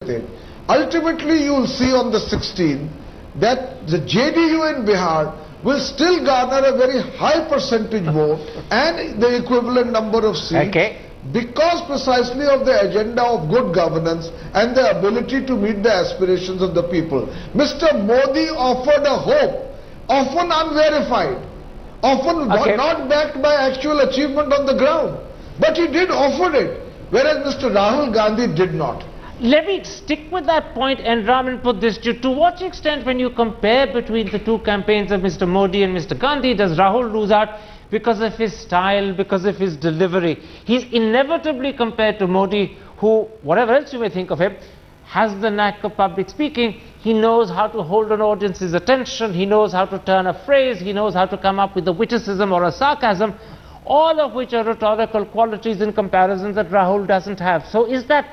everything. Ultimately, you will see on the 16th that the JDU in Bihar will still garner a very high percentage vote and the equivalent number of seats. Okay. Because precisely of the agenda of good governance and the ability to meet the aspirations of the people. Mr. Modi offered a hope, often unverified, often not backed by actual achievement on the ground. But he did offer it, whereas Mr. Rahul Gandhi did not. Let me stick with that point and Raman put this to what extent, when you compare between the two campaigns of Mr. Modi and Mr. Gandhi, does Rahul lose out because of his style, because of his delivery? He's inevitably compared to Modi, who, whatever else you may think of him, has the knack of public speaking. He knows how to hold an audience's attention, he knows how to turn a phrase, he knows how to come up with a witticism or a sarcasm, all of which are rhetorical qualities in comparison that Rahul doesn't have. So is that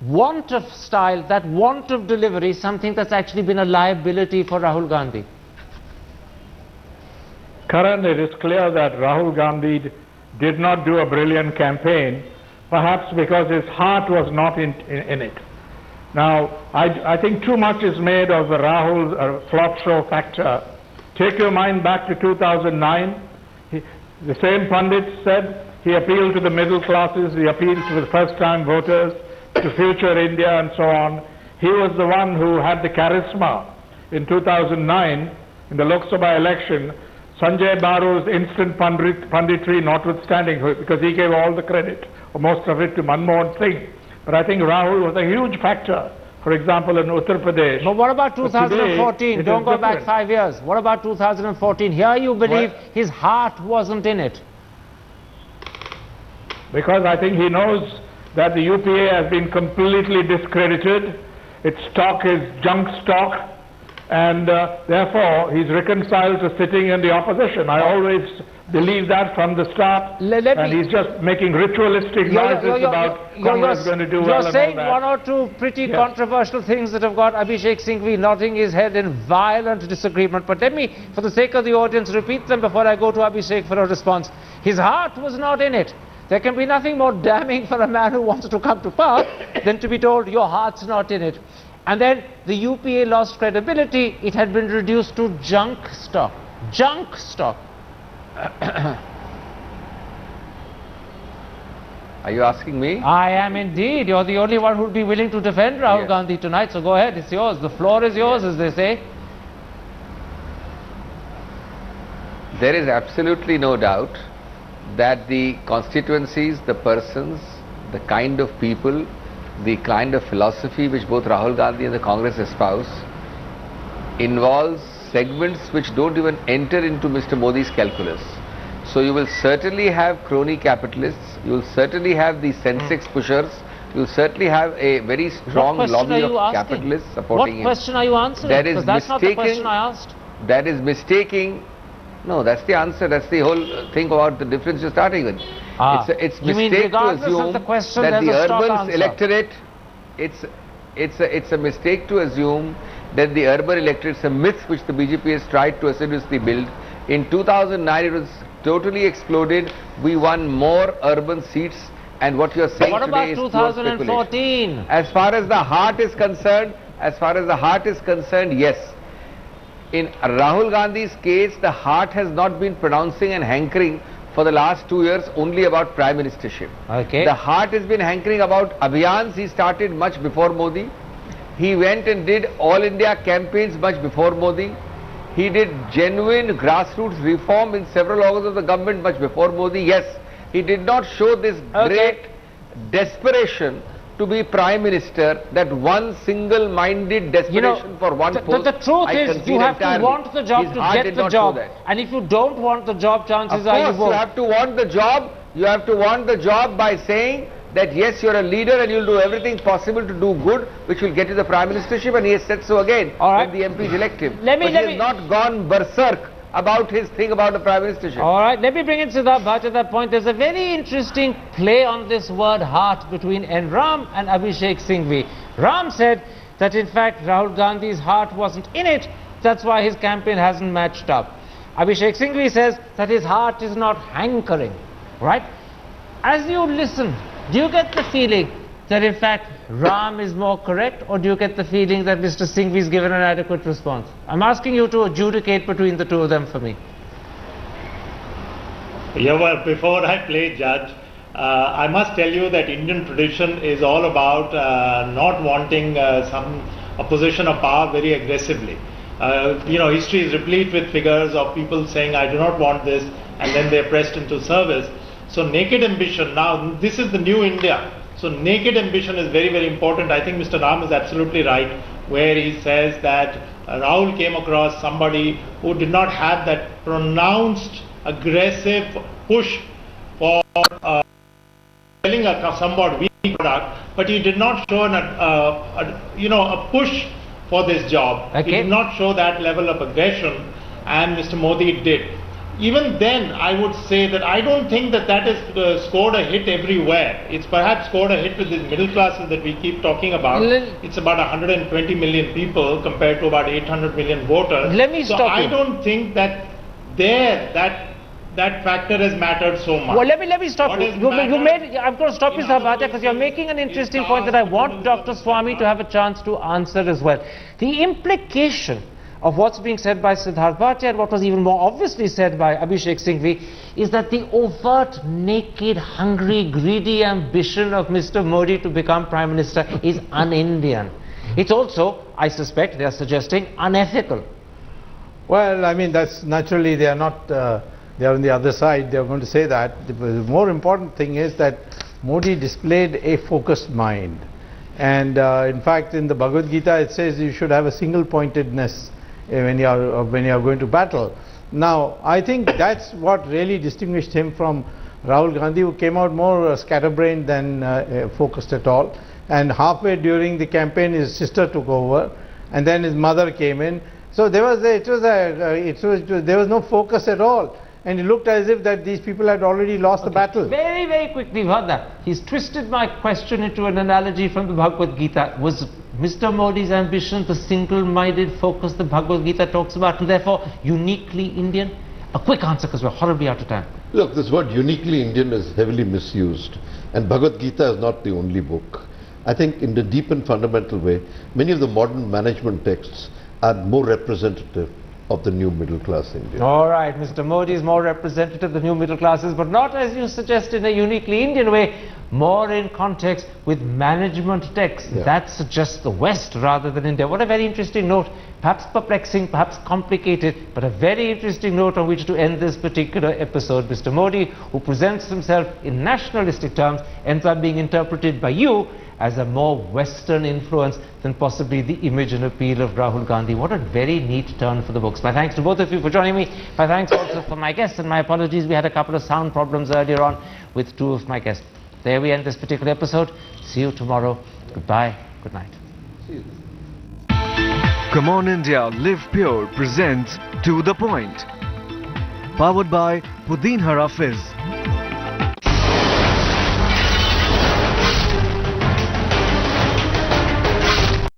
want of style, that want of delivery, something that's actually been a liability for Rahul Gandhi? Karan, it is clear that Rahul Gandhi did not do a brilliant campaign, perhaps because his heart was not in it. Now, I think too much is made of the Rahul flop show factor. Take your mind back to 2009. The same pundit said he appealed to the middle classes, he appealed to the first-time voters, to future India and so on. He was the one who had the charisma in 2009 in the Lok Sabha election, Sanjay Baru's instant punditry notwithstanding, because he gave all the credit, or most of it, to Manmohan Singh. But I think Rahul was a huge factor, for example, in Uttar Pradesh. But what about 2014? Don't go back 5 years. What about 2014? Here you believe his heart wasn't in it. Because I think he knows that the UPA has been completely discredited. Its stock is junk stock, and therefore he's reconciled to sitting in the opposition. I always believe that from the start, and he's just making ritualistic noises about Congress going to do well. You're saying one or two pretty controversial things that have got Abhishek Singhvi nodding his head in violent disagreement, but let me, for the sake of the audience, repeat them before I go to Abhishek for a response. His heart was not in it. There can be nothing more damning for a man who wants to come to power than to be told your heart's not in it. And then the UPA lost credibility. It had been reduced to junk stock. Junk stock. Are you asking me? I am indeed. You're the only one who would be willing to defend Rahul Gandhi tonight. So go ahead, it's yours. The floor is yours, as they say. There is absolutely no doubt that the constituencies, the persons, the kind of people, the kind of philosophy which both Rahul Gandhi and the Congress espouse involves segments which don't even enter into Mr. Modi's calculus. So you will certainly have crony capitalists, you will certainly have the Sensex pushers, you will certainly have a very strong lobby of capitalists supporting him. What question are you answering? Because that's not the question I asked. That is mistaking. No, that's the answer. That's the whole thing about the difference you're starting with. It's mistake to assume that the urban electorate. It's a mistake to assume that the urban electorate. It's a myth which the BJP has tried to assiduously build. In 2009, it was totally exploded. We won more urban seats, and what you're saying today is pure speculation. What about 2014? As far as the heart is concerned, yes. In Rahul Gandhi's case, the heart has not been pronouncing and hankering for the last 2 years only about Prime Ministership. Okay. The heart has been hankering about Abhiyans he started much before Modi. He went and did all India campaigns much before Modi. He did genuine grassroots reform in several organs of the government much before Modi. Yes, he did not show this great desperation to be Prime Minister, that one single-minded desperation for one post. The truth is, you have to want the job to get the job. And if you don't want the job, chances are you won't. You have to want the job. You have to want the job by saying that yes, you're a leader and you'll do everything possible to do good, which will get you the Prime Ministership, and he has said so again when the MPs elect him. But he has not gone berserk about his thing about the Prime Ministership. All right, let me bring in Siddharth Bhatt at that point. There's a very interesting play on this word heart between N. Ram and Abhishek Singhvi. Ram said that in fact Rahul Gandhi's heart wasn't in it, that's why his campaign hasn't matched up. Abhishek Singhvi says that his heart is not hankering, right? As you listen, do you get the feeling that in fact Ram is more correct, or do you get the feeling that Mr. Singhvi has given an adequate response? I'm asking you to adjudicate between the two of them for me. Yeah, well, before I play judge, I must tell you that Indian tradition is all about not wanting a position of power very aggressively. History is replete with figures of people saying, I do not want this, and then they are pressed into service. So naked ambition, now this is the new India. So naked ambition is very, very important. I think Mr. Ram is absolutely right where he says that Rahul came across somebody who did not have that pronounced aggressive push for selling a somewhat weak product, but he did not show a push for this job. Okay. He did not show that level of aggression, and Mr. Modi did. Even then, I would say that I don't think that has scored a hit everywhere. It's perhaps scored a hit with the middle classes that we keep talking about. It's about 120 million people compared to about 800 million voters. Let me stop you. I don't think that that factor has mattered so much. Well, let me stop you. I'm going to stop you, Sahabhata, because you're making an interesting point that I want Dr. Swami to have a chance to answer as well. The implication of what's being said by Siddharth Bhatia and what was even more obviously said by Abhishek Singhvi is that the overt, naked, hungry, greedy ambition of Mr. Modi to become Prime Minister is un-Indian. It's also, I suspect, they are suggesting, unethical. Well, I mean, that's naturally they are not, they are on the other side, they are going to say that. The more important thing is that Modi displayed a focused mind. And in fact, in the Bhagavad Gita, it says you should have a single-pointedness when you are going to battle. Now, I think that's what really distinguished him from Rahul Gandhi, who came out more scatterbrained than focused at all. And halfway during the campaign, his sister took over, and then his mother came in. So there was no focus at all. And it looked as if that these people had already lost the battle. Very, very quickly, Vada, he's twisted my question into an analogy from the Bhagavad Gita. Was Mr. Modi's ambition the single-minded focus the Bhagavad Gita talks about, and therefore uniquely Indian? A quick answer, because we're horribly out of time. Look, this word uniquely Indian is heavily misused, and Bhagavad Gita is not the only book. I think in the deep and fundamental way, many of the modern management texts are more representative of the new middle class India. All right, Mr. Modi is more representative of the new middle classes, but not, as you suggest, in a uniquely Indian way, more in context with management texts. Yeah. That suggests the West rather than India. What a very interesting note, perhaps perplexing, perhaps complicated, but a very interesting note on which to end this particular episode. Mr. Modi, who presents himself in nationalistic terms, ends up being interpreted by you as a more Western influence than possibly the image and appeal of Rahul Gandhi. What a very neat turn for the books. My thanks to both of you for joining me. My thanks also for my guests, and my apologies, we had a couple of sound problems earlier on with two of my guests. There we end this particular episode. See you tomorrow. Goodbye. Good night. Come On India Live Pure presents To The Point. Powered by Pudin Hara Fizz.